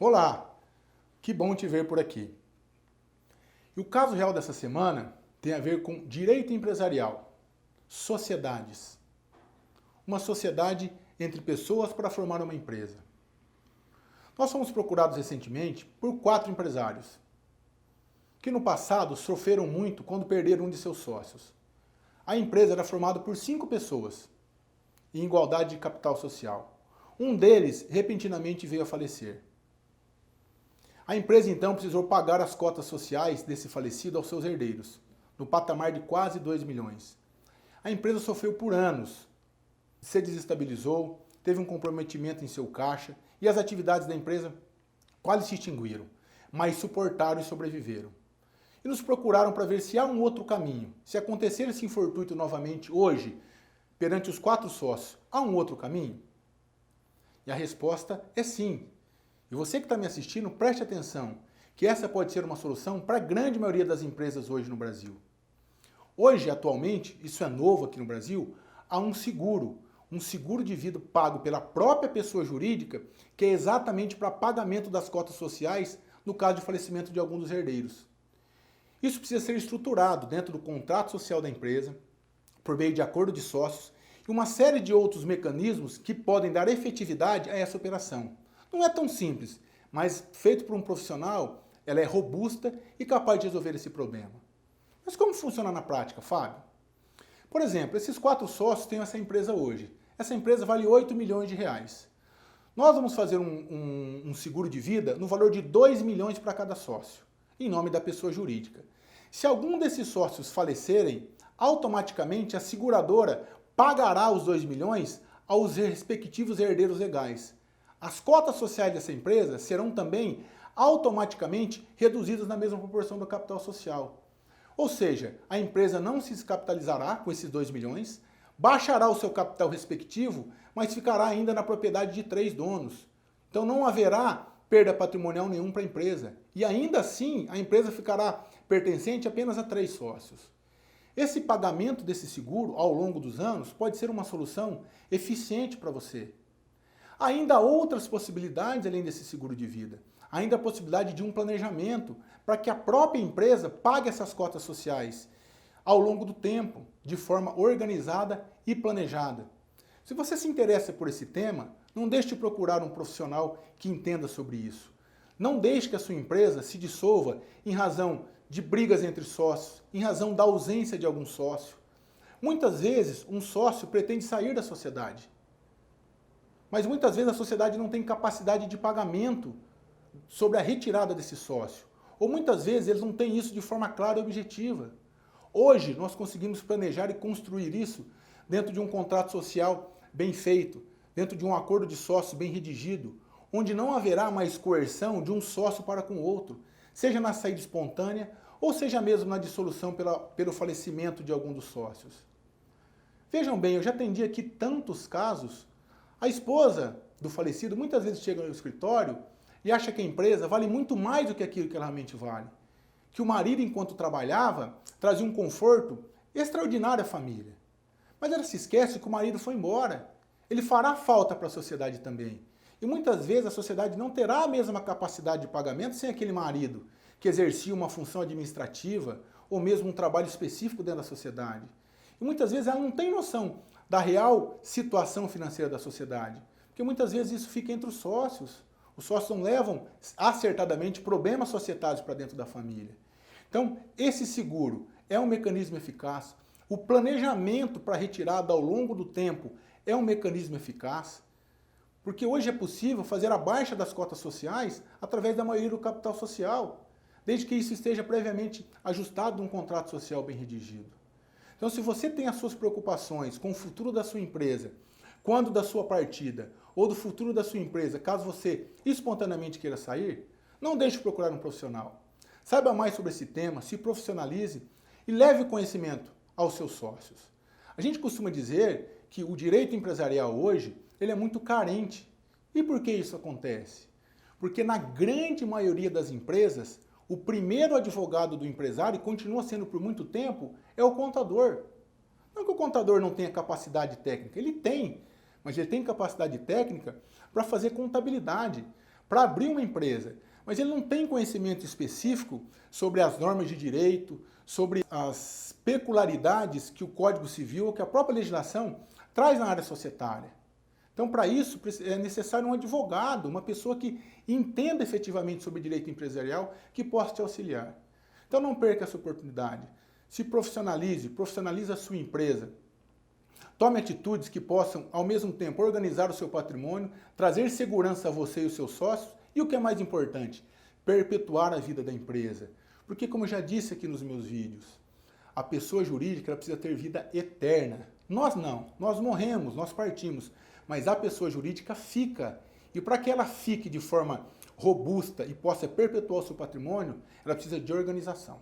Olá, que bom te ver por aqui. E o caso real dessa semana tem a ver com direito empresarial, sociedades. Uma sociedade entre pessoas para formar uma empresa. Nós fomos procurados recentemente por 4 empresários, que no passado sofreram muito quando perderam um de seus sócios. A empresa era formada por 5 pessoas, em igualdade de capital social. Um deles repentinamente veio a falecer. A empresa então precisou pagar as cotas sociais desse falecido aos seus herdeiros, no patamar de quase 2 milhões. A empresa sofreu por anos, se desestabilizou, teve um comprometimento em seu caixa e as atividades da empresa quase se extinguiram, mas suportaram e sobreviveram. E nos procuraram para ver se há um outro caminho. Se acontecer esse infortúnio novamente hoje, perante os 4 sócios, há um outro caminho? E a resposta é sim. E você que está me assistindo, preste atenção, que essa pode ser uma solução para a grande maioria das empresas hoje no Brasil. Hoje, atualmente, isso é novo aqui no Brasil, há um seguro de vida pago pela própria pessoa jurídica, que é exatamente para pagamento das cotas sociais no caso de falecimento de algum dos herdeiros. Isso precisa ser estruturado dentro do contrato social da empresa, por meio de acordo de sócios, e uma série de outros mecanismos que podem dar efetividade a essa operação. Não é tão simples, mas feito por um profissional, ela é robusta e capaz de resolver esse problema. Mas como funciona na prática, Fábio? Por exemplo, esses 4 sócios têm essa empresa hoje. Essa empresa vale 8 milhões de reais. Nós vamos fazer um seguro de vida no valor de 2 milhões para cada sócio, em nome da pessoa jurídica. Se algum desses sócios falecerem, automaticamente a seguradora pagará os 2 milhões aos respectivos herdeiros legais. As cotas sociais dessa empresa serão também automaticamente reduzidas na mesma proporção do capital social. Ou seja, a empresa não se descapitalizará com esses 2 milhões, baixará o seu capital respectivo, mas ficará ainda na propriedade de 3 donos. Então não haverá perda patrimonial nenhuma para a empresa. E ainda assim, a empresa ficará pertencente apenas a 3 sócios. Esse pagamento desse seguro ao longo dos anos pode ser uma solução eficiente para você. Ainda há outras possibilidades além desse seguro de vida. Ainda a possibilidade de um planejamento para que a própria empresa pague essas cotas sociais ao longo do tempo, de forma organizada e planejada. Se você se interessa por esse tema, não deixe de procurar um profissional que entenda sobre isso. Não deixe que a sua empresa se dissolva em razão de brigas entre sócios, em razão da ausência de algum sócio. Muitas vezes, um sócio pretende sair da sociedade, mas muitas vezes a sociedade não tem capacidade de pagamento sobre a retirada desse sócio. Ou muitas vezes eles não têm isso de forma clara e objetiva. Hoje nós conseguimos planejar e construir isso dentro de um contrato social bem feito, dentro de um acordo de sócios bem redigido, onde não haverá mais coerção de um sócio para com o outro, seja na saída espontânea ou seja mesmo na dissolução pelo falecimento de algum dos sócios. Vejam bem, eu já atendi aqui tantos casos. A esposa do falecido muitas vezes chega no escritório e acha que a empresa vale muito mais do que aquilo que ela realmente vale. Que o marido, enquanto trabalhava, trazia um conforto extraordinário à família. Mas ela se esquece que o marido foi embora. Ele fará falta para a sociedade também. E muitas vezes a sociedade não terá a mesma capacidade de pagamento sem aquele marido, que exercia uma função administrativa ou mesmo um trabalho específico dentro da sociedade. E muitas vezes ela não tem noção da real situação financeira da sociedade. Porque muitas vezes isso fica entre os sócios. Os sócios não levam acertadamente problemas societários para dentro da família. Então, esse seguro é um mecanismo eficaz. O planejamento para retirada ao longo do tempo é um mecanismo eficaz. Porque hoje é possível fazer a baixa das cotas sociais através da maioria do capital social, desde que isso esteja previamente ajustado num contrato social bem redigido. Então, se você tem as suas preocupações com o futuro da sua empresa, quando da sua partida, ou do futuro da sua empresa, caso você espontaneamente queira sair, não deixe de procurar um profissional. Saiba mais sobre esse tema, se profissionalize e leve conhecimento aos seus sócios. A gente costuma dizer que o direito empresarial hoje ele é muito carente. E por que isso acontece? Porque na grande maioria das empresas, o primeiro advogado do empresário, e continua sendo por muito tempo, é o contador. Não que o contador não tenha capacidade técnica, ele tem, mas ele tem capacidade técnica para fazer contabilidade, para abrir uma empresa, mas ele não tem conhecimento específico sobre as normas de direito, sobre as peculiaridades que o Código Civil ou que a própria legislação traz na área societária. Então, para isso, é necessário um advogado, uma pessoa que entenda efetivamente sobre direito empresarial, que possa te auxiliar. Então, não perca essa oportunidade. Se profissionalize, profissionalize a sua empresa. Tome atitudes que possam, ao mesmo tempo, organizar o seu patrimônio, trazer segurança a você e os seus sócios e, o que é mais importante, perpetuar a vida da empresa. Porque, como eu já disse aqui nos meus vídeos, a pessoa jurídica ela precisa ter vida eterna. Nós não, nós morremos, nós partimos, mas a pessoa jurídica fica. E para que ela fique de forma robusta e possa perpetuar o seu patrimônio, ela precisa de organização.